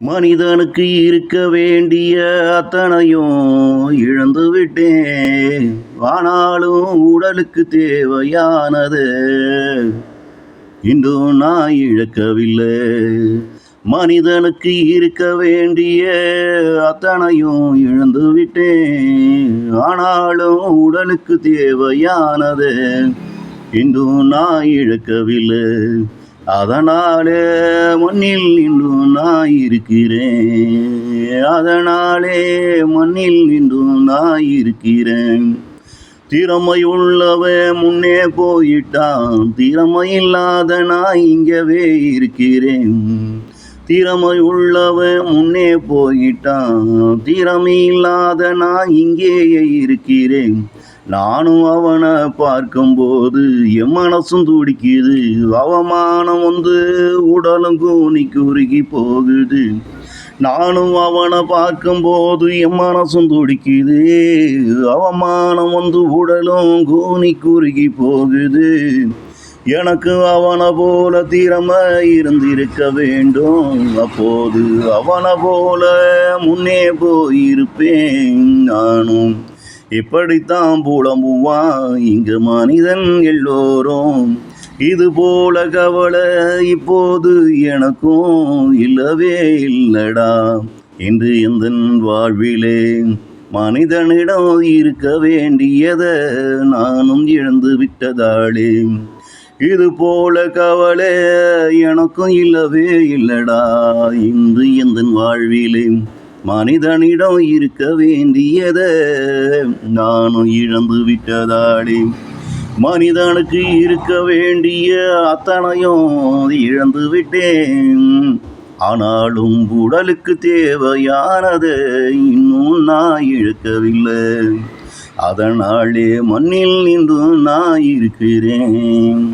மனிதனுக்கு இருக்க வேண்டிய அத்தனையும் இழந்து விட்டேன். ஆனாலும் உடலுக்கு தேவையானது இன்னும் நான் இழக்கவில்லை. மனிதனுக்கு இருக்க வேண்டிய அத்தனையும் இழந்து விட்டேன். ஆனாலும் உடலுக்கு தேவையானது இன்னும் நான் இழக்கவில்லை. அதனாலே மண்ணில் இன்னும் நான் இருக்கிறேன். அதனாலே மண்ணில் இன்னும் நான் இருக்கிறேன். திறமை உள்ளவன் முன்னே போயிட்டான். திறமை இல்லாத நான் இங்கவே இருக்கிறேன். திறமை உள்ளவன் முன்னே போயிட்டான். திறமை இல்லாத நான் இங்கேயே இருக்கிறேன். நானும் அவனை பார்க்கும்போது என் மனசும் துடிக்குது. அவமானம் வந்து உடலும் கூனி குறுகி போகுது. நானும் அவனை பார்க்கும்போது என் மனசும் துடிக்குது. அவமானம் வந்து உடலும் கூனி குறுகி போகுது. எனக்கு அவனை போல திறமை இருந்திருக்க வேண்டும். அப்போது அவனை போல முன்னே போயிருப்பேன். நானும் இப்படித்தான் புலம்புவான் இங்கு மனிதன் எல்லோரும். இது போல கவலை இப்போது எனக்கும் இல்லவே இல்லடா. இன்று எந்த வாழ்விலே மனிதனிடம் இருக்க வேண்டியதை நானும் இழந்து விட்டதாளே. இது போல கவலை எனக்கும் இல்லவே இல்லடா. இன்று எந்த வாழ்விலே மனிதனிடம் இருக்க வேண்டியதை நானும் இழந்து விட்டதாளே. மனிதனுக்கு இருக்க வேண்டிய அத்தனையும் இழந்து விட்டேன். ஆனாலும் உடலுக்கு தேவையானதை இன்னும் நான் இழக்கவில்லை. அதனாலே மண்ணில் நின்று நான் இருக்கிறேன்.